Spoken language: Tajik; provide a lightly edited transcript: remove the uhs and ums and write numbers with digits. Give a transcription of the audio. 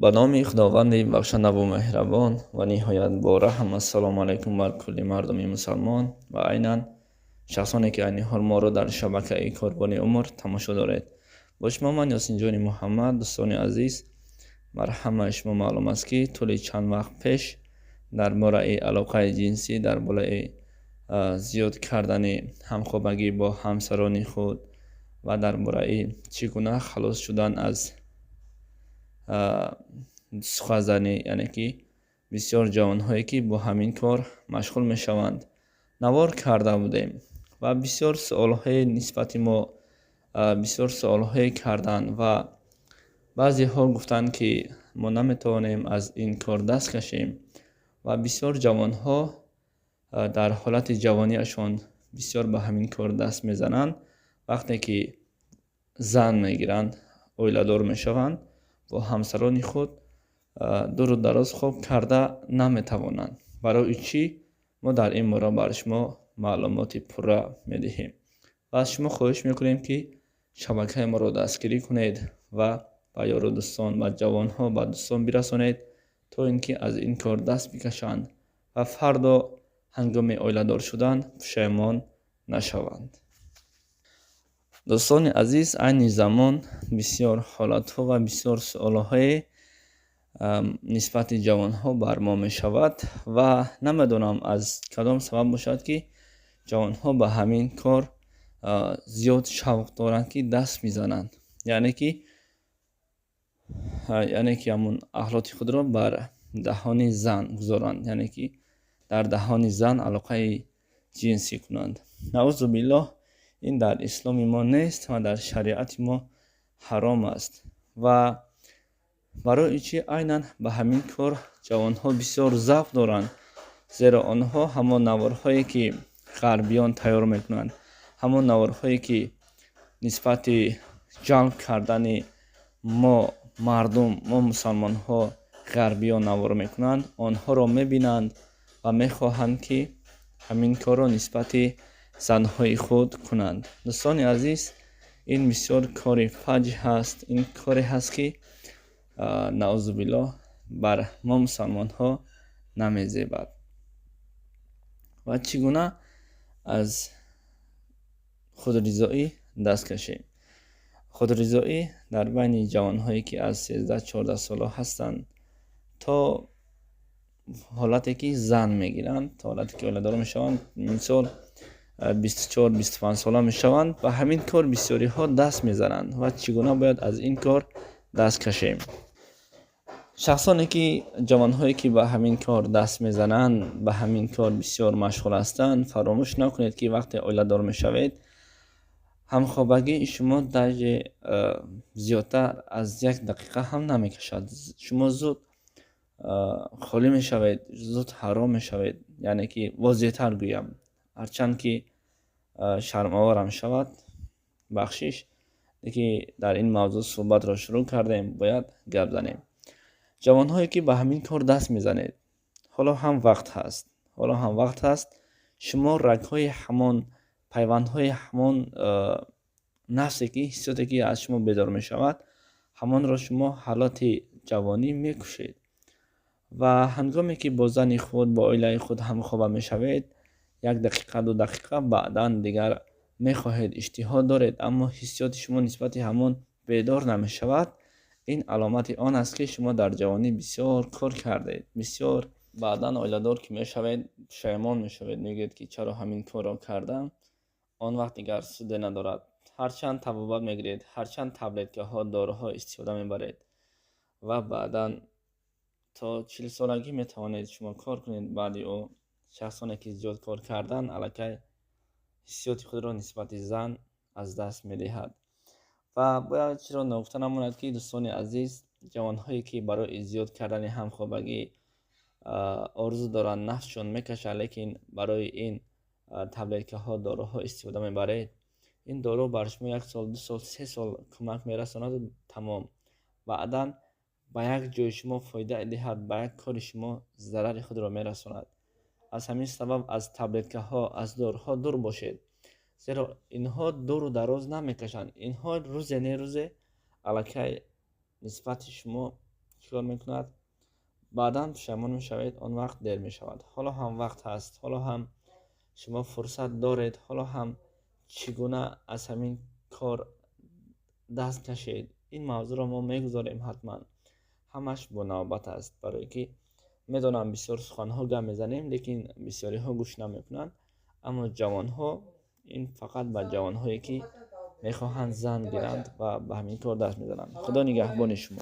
ба номи худованди бахшанаву меҳрабон ва ниҳоят бораҳм. ассалому алайкум бар кулли мардуми мусалмон ва айнан шахсоне ки айни ҳол моро дар шабакаи корбони умр тамошо доред. Бо шумо ман Ёсинҷони Муҳаммад. Дӯстони азиз, бар ҳамаи шумо маълум аст ки тӯли чанд вақт пеш дар бораи алоқаи ҷинсӣ, дар бораи зиёд кардани ҳамхобагӣ бо ҳамсарони худ ва дар бораи чӣ гуна халос шудан аз сухазанӣ, яъне ки бисёр ҷавонҳое ки бо ҳамин кор машғул мешаванд, навор карда будем ва бисёр суолҳои нисбати мо бисёр суолҳое карданд ва баъзеҳо гуфтанд ки мо наметавонем аз ин кор даст кашем ва бисёр ҷавонҳо дар ҳолати ҷавониашон бисёр ба ҳамин кор даст мезананд. Вақте ки зан мегиранд, оиладор мешаванд, бо ҳамсарони худ дуру дароз хоб карда наметавонанд. Барои чӣ? Мо дар ин бора бар шумо маълумоти пурра медиҳем ва аз шумо хоҳиш мекунем ки шабакаи моро дастгирӣ кунед ва ба ёру дӯстон, ба ҷавонҳо, ба дӯстон бирасонед, то ин ки аз ин кор даст бикашанд ва фардо ҳангоми оиладор шудан пушаймон нашаванд. дӯстони азиз, айни замон бисёр ҳолатҳо ва бисёр суолҳое нисбати ҷавонҳо бар мо мешавад ва намедонам аз кадом сабаб бошад ки ҷавонҳо ба ҳамин кор зиёд шавқ доранд ки даст мезананд, яъне ки ҳамун аҳлоти худро бар даҳони зан гузоранд, яъне ки дар даҳони зан алоқаи ҷинсӣ кунанд. наъузу биллоҳ, ин дар исломи мо нест ва дар шариати мо ҳаром аст ва барои чӣ айнан ба ҳамин кор ҷавонҳо бисёр завқ доранд, зеро онҳо ҳамон наворҳое ки ғарбиён тайёр мекунанд, ҳамон наворҳое ки нисбати ҷалб кардани мо мардум, мо мусалмонҳо ғарбиён навор мекунанд, онҳоро мебинанд ва мехоҳанд ки ҳамин корро нисбати занҳои худ кунанд. дӯстони азиз, ин бисёр кори фаҷъ ҳаст. Ин коре ҳаст ки наъузу биллоҳ бар мо мусалмонҳо намезебад. ва чӣ гуна аз худризоӣ даст кашем? худризоӣ дар байни ҷавонҳое ки аз 13-14 сола ҳастанд то ҳолате ки зан мегиранд, то ҳолате ки оиладор мешаванд, мисол 24-25 сола мешаванд, ба ҳамин кор бисёриҳо даст мезананд ва чӣ гуна бояд аз ин кор даст кашем? шахсоне ки ҷавонҳое ки ба ҳамин кор даст мезананд, ба ҳамин кор бисёр машғул ҳастанд, фаромӯш накунед ки вақте оиладор мешавед, ҳамхобагии шумо даже зиёдтар аз 1 дақиқа ҳам намекашад. шумо зуд холӣ мешавед, зуд ҳаром мешавед, яъне ки возеҳтар гӯям, ҳарчанд ки шармоварам шавад, бахшиш, ки дар ин мавзӯъ суҳбатро шурӯъ кардем, бояд гап занем. ҷавонҳое ки ба ҳамин кор даст мезанед, ҳоло ҳам вақт ҳаст шумо рагҳои ҳамон пайвандҳои ҳамон нафсе ки ҳиссиёте ки аз шумо бедор мешавад, ҳамонро шумо ҳалоти ҷавонӣ мекушед ва ҳангоме ки бо зани худ, бо оилаи худ ҳамхоба мешавед, 1 дақиқа 2 дақиқа баъдан дигар мехоҳед, иштиҳо доред, аммо ҳиссиёти шумо нисбати ҳамон бедор намешавад. ин аломати он аст ки шумо дар ҷавонӣ бисёр кор кардед. бисёр баъдан оиладор ки мешавед, пушаймон мешавед, мегӯед ки чаро ҳамин корро кардам. он вақт дигар суде надорад. ҳарчанд табобат мегиред, ҳарчанд таблеткаҳо, доруҳо истифода мебаред ва баъдан то 40 солагӣ метавонед шумо кор кунед. баъди ӯ шахсоне ки зиёд кор карданд, аллакай ҳиссиёти худро нисбати зан аз даст медиҳад. ва бояд чиро ногуфта намонад ки дӯстони азиз, ҷавонҳое ки барои зиёд кардани ҳамхобагӣ орзу доранд, нафсшон мекашад, лекин барои ин таблеткаҳо, доруҳо истифода мебаред, ин дору бар шумо 1 сол, 2 сол, 3 сол кӯмак мерасонаду тамом. баъдан ба як ҷои шумо фоида диҳад, ба як кори шумо зарари худро мерасонад. аз ҳамин сабаб аз таблеткаҳо, аз доруҳо дур бошед, зеро инҳо дуру дароз намекашанд. Инҳо рӯзе нерӯзе аллакай нисбати шумо کار میکند، بعدا پشیمان میشوید، آن وقت دیر میشود. حالا هم وقت هست، حالا هم شما فرصت دارید، حالا هم چگونه از همین کار دست کشید. این موضوع را ما میگذاریم حتما، همش با نوبت است، برای که میدونم بسیار سخنها گم میزنیم لیکن بسیاری ها گوش نمیکنند. اما جوان ها، این فقط به جوان هایی که میخواهند زن گیرند و به همین کار دست میزنند. خدا نگهبان شما.